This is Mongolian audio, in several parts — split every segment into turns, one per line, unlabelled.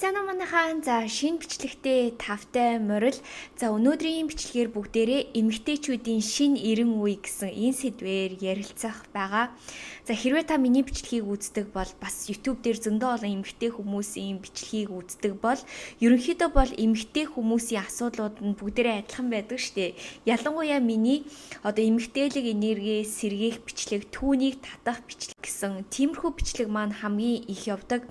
Сайн манайхаа шинэ бичлэгтээ тавтай морил. Өнөөдрийн бичлэгээр бүгдээрээ эмэгтэйчүүдийн шинэ 90 үе гэсэн энэ сэдвээр ярилцах байгаа. Хэрвээ та миний бичлэгийг үздэг бол бас YouTube дээр зөндөө олон эмэгтэй хүмүүсийн бичлэгийг үздэг бол ерөнхийдөө бол эмэгтэй хүмүүсийн асуудлууд нь бүгдээрээ адилхан байдаг штэ. Ялангуяа миний эмэгтэйлэг энерги сэргээх бичлэг, түүнийг татах бичлэг гэсэн тиймэрхүү бичлэг маань хамгийн их явдаг.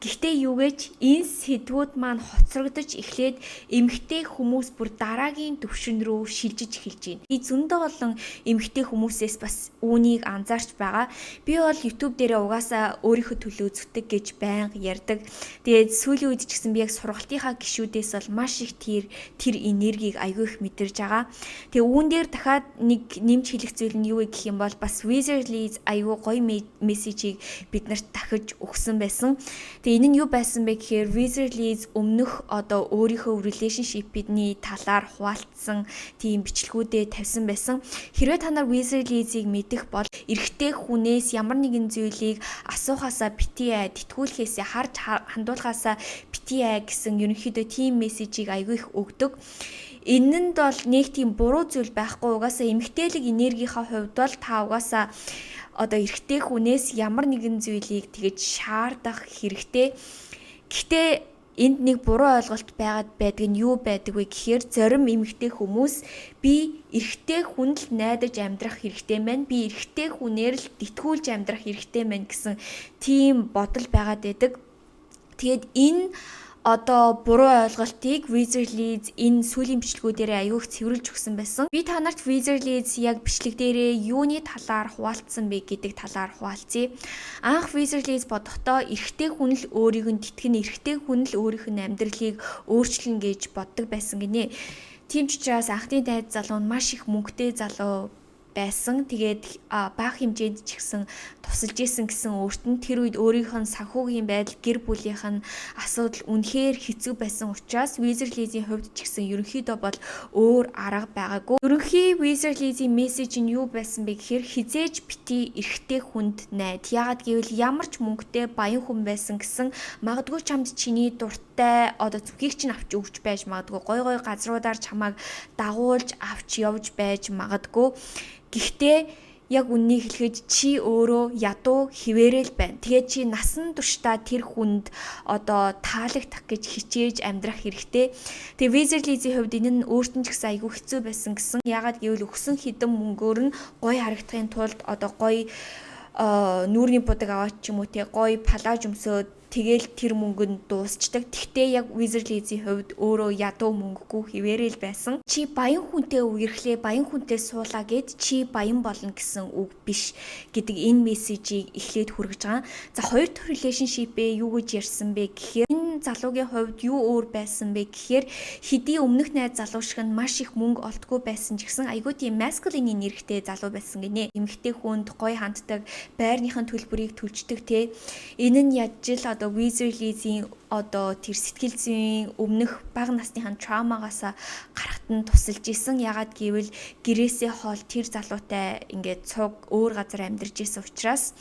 Гэхдээ юу гэж энэ сэдвүүд маань хоцрогдож эхлээд эмэгтэй хүмүүс бүр дараагийн түвшин рүү шилжиж эхэлж байна. Би зөндөө олон эмэгтэй хүмүүсээс бас үүнийг анзаарч байгаа. Би бол YouTube дээрээ угаасаа өөрийнхөө төлөө зүтдэг гэж байнга ярьдаг. Тэгээд сүүлийн үед ч гэсэн би яг сургалтынхаа гишүүдээс бол маш их тэр энергийг аягүй их мэдэрж байгаа. Тэгээд үүн дээр дахиад нэг нэмж хэлэх зүйл нь юу вэ гэх юм бол бас Wizardly аягүй гоё мессежийг бид нарт дахиж өгсөн байсан. Тэгээ энэ нь юу байсан бэ гэхээр Wizardly өмнөх өөрийнхөө relationship-ний талаар хуваалцсан тийм бичлэгүүдэд тавьсан байсан. Хэрвээ та нар Wizardly-ийг мэдэх бол эрэгтэй хүнээс ямар нэгэн зүйлийг асуухаасаа битгий тэтгүүлэхээс харж хандуулахаасаа битгий гэсэн ерөнхийдөө тийм мессежийг аягүй их өгдөг. Энэнд бол нэг тийм буруу зүйл байхгүй. Угаасаа эмэгтэйлэг энергийнхаа хувьд бол та угаасаа эрэгтэй хүнээс ямар нэгэн зүйлийг тэгэж шаардах хэрэгтэй. Гэхдээ энд нэг буруу ойлголт байдаг нь юу байдаг вэ гэхээр зарим эмэгтэй хүмүүс би эрэгтэй хүнд л найдаж амьдрах хэрэгтэй байна. Би эрэгтэй хүнээр л итгүүлж амьдрах хэрэгтэй байна гэсэн тийм бодол байгаад байдаг. Тэгээд энэ буруу ойлголтыг Wizardly энэ сүүлийн бичлэгүүдээр аягүй их цэвэрлж өгсөн байсан. Би та нарт Wizardly яг бичлэг дээрээ юуны талаар хуваалцсан бэ гэдэг талаар хуваалцъя. Анх Wizardly бодохдоо эрэгтэй хүн л өөрийг нь тэтгэн, эрэгтэй хүн л өөрийнх нь амьдралыг өөрчлөн гэж боддог байсан гинэ. Тийм ч учраас анхны дайд залуу нь маш их мөнгөтэй залуу байсан. Тэгээд бага хэмжээнд ч гэсэн тусалж исэн гэсэн өөрт нь тэр үед өөрийнх нь санхүүгийн байдал, гэр бүлийнх нь асуудал үнэхээр хэцүү байсан учраас Wizardly-ийн хувьд ч гэсэн ерөнхийдөө бол өөр арга байгаагүй. Ерөнхий Wizardly-ийн мессеж нь юу байсан бэ гэхээр хизээж бити эрэгтэй хүнд найд. Яагаад гэвэл ямар ч мөнгөтэй баян хүн байсан гэсэн магадгүй чамд чиний дуртай зүхийг чинь авч өгч байж магадгүй. Гой газруудаар чамайг дагуулж авч явж байж магадгүй. Гэхдээ яг үннийг хэлэхэд чи өөрөө ядуу хിവэрэл байна. Тэгээд чи насан туршдаа тэр хүнд таалагдах гэж хичээж амьдрах хэрэгтэй. Тэгээд Wizardly-ийн хувьд энэ нь өөрт нь ч гэсэн айгүй хэцүү байсан гэсэн. Ягаад гэвэл өгсөн хэдэн мөнгөөр нь гоё харагдахын тулд гоё нүүрний будаг аваад ч юм уу гоё палаж өмсөөд тэгэл тэр мөнгө нь дуусчдаг. Тэгтээ яг Wizardly-ийн хувьд өөрөө ядуу мөнгөгүй хിവэрэл байсан. Чи баян хүнтэй үерхлээ, баян хүнтэй суулаа гэд чи баян болно гэсэн үг биш гэдэг энэ мессежийг эхлээд хүргэж байгаа. За хоёр дахь relationship-ээ юу гэж ярьсан бэ гэхээр энэ залуугийн хувьд юу өөр байсан бэ гэхээр хэдий өмнөх найз залуу шиг нь маш их мөнгө олдгүй байсан ч гэсэн айгүй тийм masculine энергитэй залуу байсан гинэ. Эмэгтэй хүнд гоё ханддаг, байрныхын төлбөрийг төлждөг те. Энэ нь яаж л Wizardly-ийн тэр сэтгэл зүйн өмнөх бага насныхан траумагаас гарахт нь тусалж исэн. Ягаад гэвэл гэрээсээ хол тэр залуутай ингээд цуг өөр газар амьдарч исэн учраас.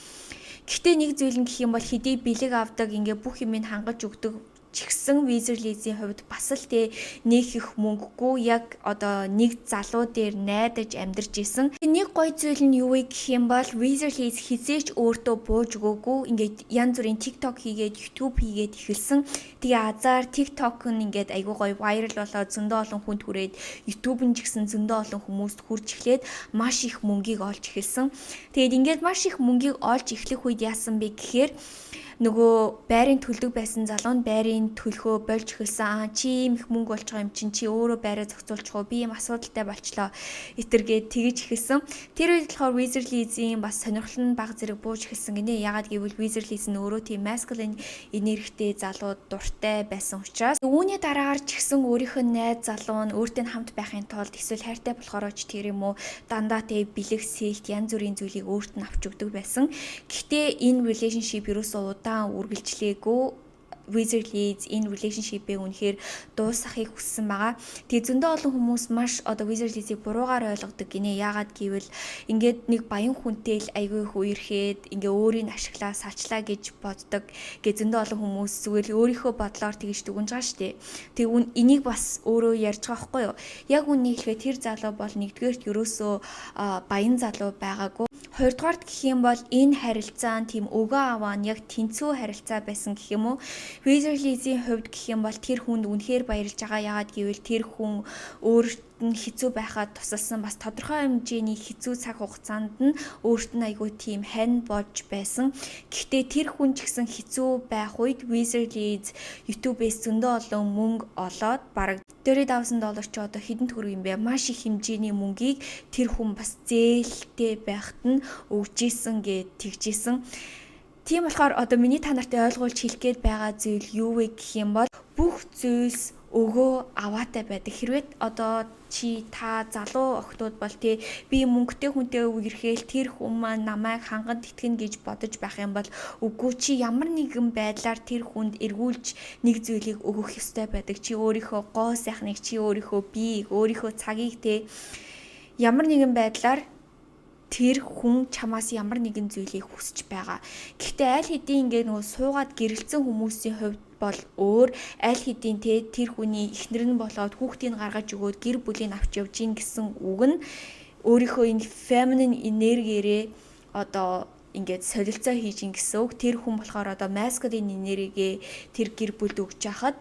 Гэхдээ нэг зүйл нь гэх юм бол хэдий бэлэг авдаг ингээд бүх юмыг хангаж өгдөг чигсэн Wizardly-ийн хувьд бас л нэг их мөнгөгүй яг нэг залуу дээр найдаж амьдарч исэн. Нэг гоё зүйл нь юу вэ гэх юм бол Wizardly хизээч өөртөө бууж өгөөгүй. Ингээд янз бүрийн TikTok хийгээд, YouTube хийгээд эхэлсэн. Тэгээ азар TikTok нь ингээд айгүй гоё viral болоод зөндөө олон хүнд хүрээд YouTube нь ч гэсэн зөндөө олон хүмүүст хүрч эхлээд маш их мөнгийг олж эхэлсэн. Тэгээд ингээд маш их мөнгийг олж эхлэх үед яасан бэ гэхээр нөгөө байрын төлдөг байсан залуу нь байрын төлхөө болж эхэлсэн. Чи ийм их мөнгө болж байгаа юм чинь чи өөрөө байраа зохицуулчих уу? Би ийм асуудалтай болчлоо. Этэргээд тэгэж эхэлсэн. Тэр үед болохоор Wizardly-ийн бас сонирхол нь баг зэрэг бууж эхэлсэн гинэ. Ягаад гэвэл Wizardly нь өөрөө тийм masculine энергитэй залуу дуртай байсан учраас. Үүний дараагаар ч гэсэн өөрийнх нь найз залуу нь өөртөө хамт байхын тулд эсвэл хайртай болохоор ч тэр юм уу дандаа бэлэг сэлт янз бүрийн зүйлийг өөрт нь авч өгдөг байсан. Гэхдээ энэ relationship ерөөсөө удаан үргэлжлээгүй. Wizardly энэ relationship-ийг үнэхээр дуусгахыг хүссэн байгаа. Тэгээ зөндөө олон хүмүүс маш одоо Wizardly-ийг буруугаар ойлгодог гинэ. Яагаад гэвэл ингээд нэг баян хүнтэй л айгүй их үерхэд ингээ өөрийг ашиглаа, салчлаа гэж боддог. Гэ зөндөө олон хүмүүс зүгээр л өөрийнхөө бодлоор тэгж дүгнж байгаа шүү дээ. Тэг энийг бас өөрөө ярьж байгаа байхгүй юу? Яг үнийг хэлэхэд тэр залуу бол нэгдүгээрт ерөөсөө баян залуу байгаагүй. Хоёрдугаарт гэх юм бол энэ харилцаа нь тийм өгөө аваа нь яг тэнцүү харилцаа байсан гэх юм уу. Wizardly-ийн хувьд гэх юм бол тэр хүнд үнэхээр баярлж байгаа. Яагаад гэвэл тэр хүн өөрт нь хэцүү байхад тусалсан бас тодорхой хэмжээний хэцүү цаг хугацаанд нь өөрт нь айгүй тийм хань болж байсан. Гэхдээ тэр хүн ч гэсэн хэцүү байх үед Wizardly YouTube-ээс зөндөө олон мөнгө олоод бараг $30,000 ч одоо хэдэн төгрөг юм бэ? Маш их хэмжээний мөнгийг тэр хүн бас зээлтэй байхад нь өгчээсэн гэж тэгжсэн. Тийм болохоор одоо миний та нартай ойлгуулж хэлэх гээд байгаа зүйл юу вэ гэх юм бол бүх зүйлс өгөө аваатай байдаг. Хэрвээ одоо та залуу охтууд бол би мөнгөтэй хүнтэй үерхээл тэр хүн маань намайг ханганд итгэнэ гэж бодож байх юм бол үгүй чи ямар нэгэн байдлаар тэр хүнд эргүүлж нэг зүйлийг өгөх ёстой байдаг. Чи өөрийнхөө гоо сайхныг, чи өөрийнхөө биеийг, өөрийнхөө цагийг ямар нэгэн байдлаар тэр хүн чамаас ямар нэгэн зүйлийг хүсэж байгаа. Гэхдээ аль хэдийн ингээд нөгөө суугаад гэрэлцэн хүмүүсийн хувьд бол өөр, аль хэдийн тэр хүний эхнэр нь болоод хүүхдийг гаргаж өгөөд гэр бүлийг авч явж гин гэсэн үг нь өөрийнхөө энэ feminine энергиэрээ одоо ингээд солилцоо хийж гин гэсэн үг. Тэр хүн болохоор одоо masculine энерgiгээ тэр гэр бүлд өгч хахад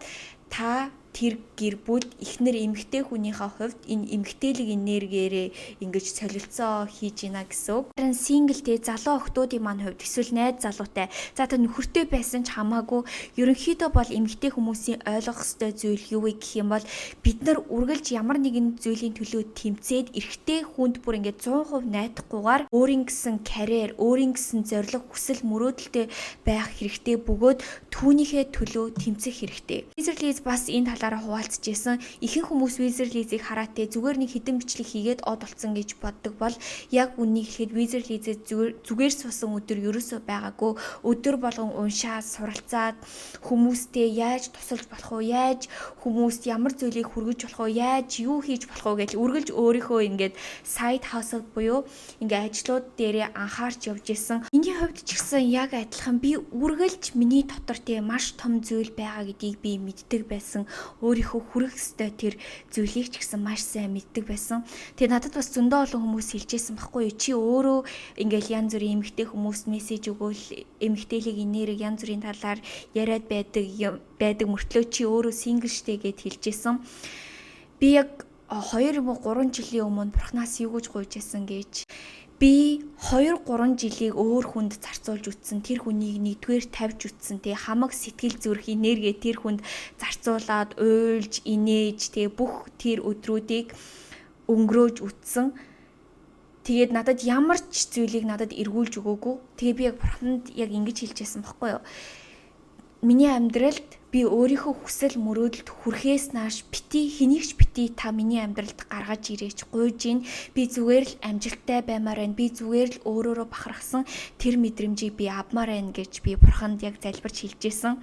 та тэр гэр бүл эхнэр эмэгтэй хүнийхээ хувьд энэ эмэгтэйлэг энергиэрээ ингэж солилцоо хийж гинэ гэсэн үг. Харин синглтэй залуу охтуудын маань хувьд эсвэл найз залуутай за та нөхөртэй байсан ч хамаагүй ерөнхийдөө бол эмэгтэй хүмүүсийн ойлгох ёстой зүйл юу вэ гэх юм бол бид нар үргэлж ямар нэгэн зүйлийн төлөө тэмцээд эрэгтэй хүнд бүр ингэ 100% найдахгүйгээр өөрийн гэсэн карьер, өөрийн гэсэн зорилго, хүсэл мөрөөдөлтэй байх хэрэгтэй бөгөөд түүнийхээ төлөө тэмцэх хэрэгтэй. Wizardly бас энэ талаараа хуваалцж ирсэн. Ихэнх хүмүүс Wizardly-ийг хараад зүгээр нэг хідэн бичлэг хийгээд од олцсон гэж боддог бол яг үнийг хэлэхэд Wizardly зүгээр сусан өдөр ерөөсөө байгаагүй. Өдөр болгон уншаад, суралцаад хүмүүстэй яаж тусалж болох вэ? Яаж хүмүүст ямар зүйлийг хүргэж болох вэ? Яаж юу хийж болох вэ гэж үргэлж өөрийнхөө ингээд side hustle буюу ингээд ажлууд дээрээ анхаарч явж исэн. Миний хувьд ч гэсэн яг адилхан би үргэлж миний дотор маш том зүйл байгаа гэдгийг би мэддэг байсан. Өөрийнхөө хүрэх ёстой тэр зүйлийг ч гэсэн маш сайн мэддэг байсан. Тэгээ надад бас зөндөө олон хүмүүс хэлжсэн байхгүй юу? Чи өөрөө ингээл янз бүрийн эмэгтэй хүмүүст мессеж өгөөл эмэгтэйлэг энерги янз бүрийн талаар яриад байдаг мөртлөө чи өөрөө сингл штэ гэд хэлжсэн. Би яг 2 юм уу 3 жилийн өмнө бурхнаас юу гэж гуйж байсан гэж би 2-3 жилийг өөр хүнд зарцуулж үтсэн. Тэр хүнийг нэгдүгээр тавьж үтсэн. Хамаг сэтгэл зүрх энерги тэр хүнд зарцуулаад уйлж, инээж, бүх тэр өдрүүдийг өнгөрөөж үтсэн. Тэгээд надад ямар ч зүйлийг надад эргүүлж өгөөгүй. Тэгээ би яг бурханд яг ингэж хэлжсэн байхгүй юу? Миний амьдралд би өөрийнхөө хүсэл мөрөөдөлд хүрэхээс нааш хэнийг ч та миний амьдралд гаргаж ирээч гуйж ийн. Би зүгээр л амжилттай баймаар байна. Би зүгээр л өөрөөрөө бахархсан тэр мэдрэмжийг би авмаар байна гэж би бурханд яг залбирч хэлжсэн.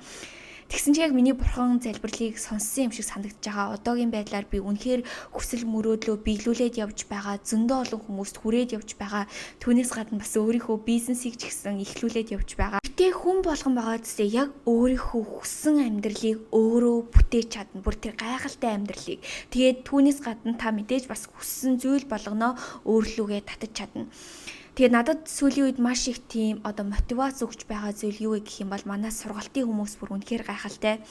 Тэгсэн чинь яг миний бурхан залбирлыг сонссон юм шиг санагдаж байгаа. Одоогийн байдлаар би үнэхээр хүсэл мөрөөдлөө биелүүлээд явж байгаа. Зөндөө олон хүмүүст хүрээд явж байгаа. Түүнээс гадна бас өөрийнхөө бизнесийг ч гэсэн эхлүүлээд явж байгаа. Гэтэ хүн болгон байгаа зүсээ яг өөрийнхөө хүссэн амьдралыг өөрөө бүтээж чадна. Бүр тэр гайхалтай амьдралыг. Тэгээд түүнээс гадна та мэдээж бас хүссэн зүйл болгоноо өөрлөгөө татаж чадна. Тэгээд надад сүүлийн үед маш их тийм одоо мотивац өгч байгаа зүйл юу вэ гэх юм бол манай сургалтын хүмүүс бүр үнэхээр гайхалтай.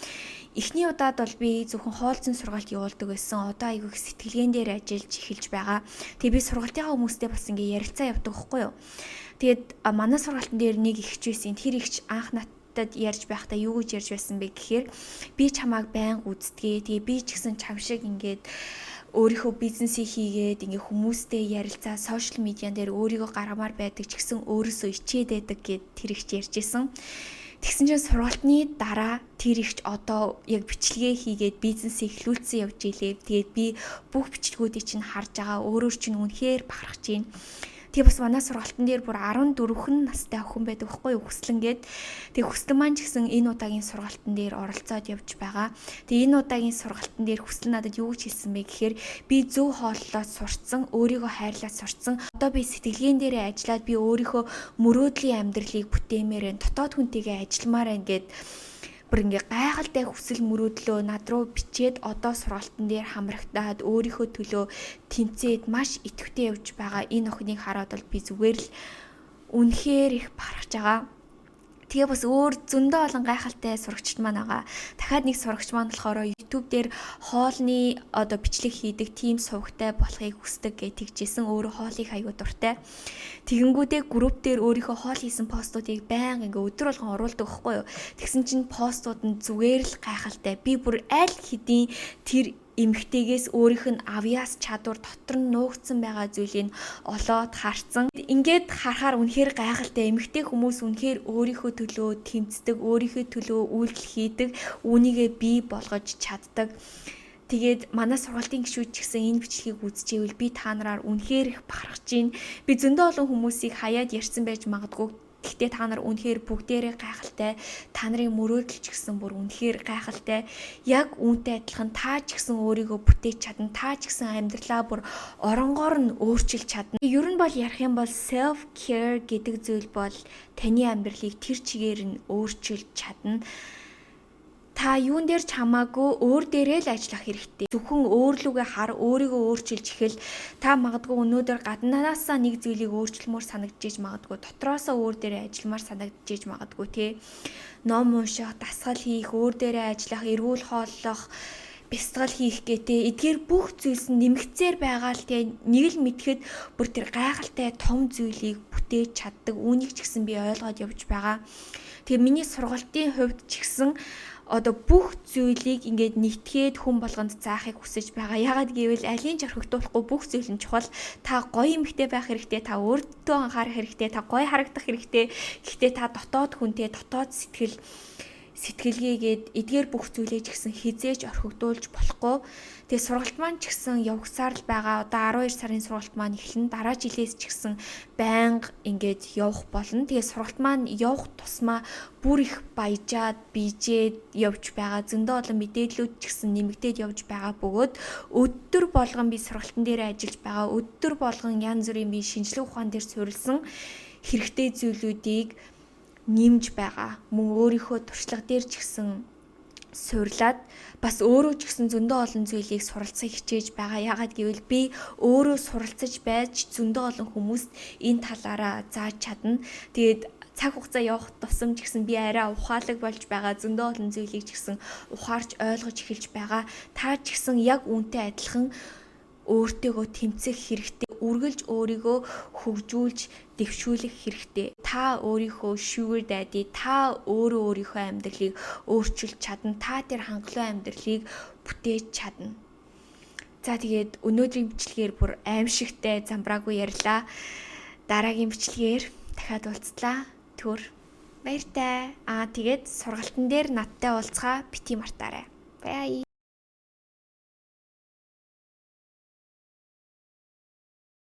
Эхний удаад бол би зөвхөн хоолцсон сургалт явуулдаг байсан. Одоо айгүй их сэтгэлгээн дээр ажиллаж эхэлж байгаа. Тэгээд би сургалтынхаа хүмүүстэй бас ингээ ярилцаа явдаг байхгүй юу. Тэгээд манай сургалтын дээр нэг ихч байсан. Тэр ихч анх надад ярьж байхдаа юу гэж ярьж байсан бэ гэхээр би чамааг байнга үздгээ. Тэгээд би ч гэсэн чам шиг ингээд өөрийнхөө бизнесийг хийгээд ингээ хүмүүстэй ярилцаа сошиал медиан дээр өөрийгөө гаргамаар байдаг ч гэсэн өөрөөсөө ичээд байдаг гэд тэр ихч ярьжсэн. Тэгсэн чинь сургалтын дараа тэр ихч одоо яг бичлэгээ хийгээд бизнесийг эхлүүлсэн явж илээ. Тэгээд би бүх бичлэгүүдийг чинь харж байгаа. Өөрөөр чинь үнэхээр бахархаж байна. Тэгээ бас манай сургалтын дээр бүр 14 настай охин байдаг байхгүй юу, Хүслэн гээд. Тэгээ Хүслэн маань ч гэсэн энэ удаагийн сургалтын дээр оролцоод явж байгаа. Тэгээ энэ удаагийн сургалтын дээр Хүслэн надад юу гэж хэлсэн бэ гэхээр би зөв хооллоод сурцсан, өөрийгөө хайрлаад сурцсан. Одоо би сэтгэлгээн дээрээ ажиллаад би өөрийнхөө мөрөөдлийн амьдралыг бүтээмээр байна. Дотоод хүнтэйгээ ажилламаар байна гэд бүр ингээ гайхалтай хүсэл мөрөөдлөө над руу бичээд одоо сургалтын дээр хамрагтаад өөрийнхөө төлөө тэмцээд маш идэвхтэй явж байгаа энэ охиныг хараад бол би зүгээр л үнэхээр их барахж байгаа. Тэгээ бас өөр зөндөө олон гайхалтай сурагчид маань байгаа. Дахиад нэг сурагч маань болохоор YouTube дээр хоолны одоо бичлэг хийдэг team сувагтай болохыг хүсдэг гэж тэгжсэн. Өөрөө хоолыг аягүй дуртай. Тэгэнгүүтээ групп дээр өөрийнхөө хоол хийсэн постуудыг байнга ингээ өдөр болгон оруулдаг байхгүй юу. Тэгсэн чинь постууд нь зүгээр л гайхалтай. Би бүр аль хэдийн тэр эмэгтэйгээс өөрийнх нь авьяас чадвар дотор нь нуугдсан байгаа зүйлийг олоод харцсан. Ингээд харахаар үнэхээр гайхалтай. Эмэгтэй хүмүүс үнэхээр өөрийнхөө төлөө тэмцдэг, өөрийнхөө төлөө үйлдэл хийдэг, үүнийгээ бий болгож чаддаг. Тэгээд манай сургалтын гишүүд ч гэсэн энэ бичлэгийг үзчихвэл би та нараар үнэхээр их бахархаж байна. Би зөндөө олон хүмүүсийг хаяад ярьсан байж магадгүй. Гэхдээ та нар үнэхээр бүгдээрээ гайхалтай. Та нарын мөрөөдөл ч гэсэн бүр үнэхээр гайхалтай. Яг үүнтэй адилхан та ч гэсэн өөрийгөө бүтээж чадна. Та ч гэсэн амьдралаа бүр оронгоор нь өөрчилж чадна. Ер нь бол ярих юм бол self care гэдэг зүйл бол таны амьдралыг тэр чигээр нь өөрчилж чадна. Та юун дээр ч хамаагүй өөр дээрээ л ажиллах хэрэгтэй. Зөвхөн өөрлөгөө хар, өөрийгөө өөрчилж ихэл та магадгүй өнөөдөр гаднаасаа нэг зүйлийг өөрчлөмөр санагдчихэж магадгүй, дотроосоо өөр дээрээ ажилламаар санагдчихэж магадгүй тий. Ном унших, дасгал хийх, өөр дээрээ ажиллах, эрүүл хооллох, бясалгал хийх гэдэг эдгээр бүх зүйлс нь нэмэгцээр байгаа л тий. Нэг л мэдхэд бүр тэр гайхалтай том зүйлийг бүтээж чаддаг. Үүнийг ч гэсэн би ойлгоод явж байгаа. Тэгээ миний сургалтын хувьд ч гэсэн одоо бүх зүйлийг ингээд нэгтгээд хүн болгонд заахыг хүсэж байгаа. Ягаад гэвэл алийн ч орхигдуулахгүй бүх зүйл нь чухал. Та гоё эмэгтэй байх хэрэгтэй, та өөртөө анхаарах хэрэгтэй, та гоё харагдах хэрэгтэй. Гэхдээ та дотоод хүнтэй, дотоод сэтгэлгээгээд эдгээр бүх зүйлээ ч гэсэн хизээж орхигдуулж болохгүй. Тэгээ сургалт маань ч гэсэн явагсаар л байгаа. Одоо 12 сарын сургалт маань эхэлнэ. Дараа жилээс ч гэсэн байнга ингээд явах болно. Тэгээ сургалт маань явах тусмаа бүр их баяжаад, бийжээд явж байгаа. Зөндөө олон мэдээллүүд ч гэсэн нэмэгдээд явж байгаа бөгөөд өдөр болгон би сургалтын дээр ажиллаж байгаа. Өдөр болгон янз бүрийн би шинжилгээ ухаан дээр суурилсан хэрэгтэй зүйлүүдийг нэмж байгаа. Мөн өөрийнхөө туршлага дээр ч гэсэн суурлаад бас өөрөө ч гэсэн зөндөө олон зүйлийг суралцах хичээж байгаа. Ягаад гэвэл би өөрөө суралцаж байж зөндөө олон хүмүүст энэ талаараа зааж чадна. Тэгээд цаг хугацаа явах тусам ч гэсэн би арай ухаалаг болж байгаа. Зөндөө олон зүйлийг ч гэсэн ухаарч ойлгож эхэлж байгаа. Та ч гэсэн яг үүнтэй адилхан өөртөөгөө тэмцэх хэрэгтэй. Үргэлж өөрийгөө хөгжүүлж, дэвшүүлэх хэрэгтэй. Та өөрийнхөө sugar daddy, та өөрийнхөө амьдралыг өөрчилж чадна. Та тэр хангалуун амьдралыг бүтээж чадна. За тэгээд өнөөдрийн бичлэгээр бүр аимшигтай замбраагүй ярьлаа. Дараагийн бичлэгээр дахиад уулзлаа. Түр баяртай. Тэгээд сургалтын дээр надтай уулзгаа бити мартаарай. Бай.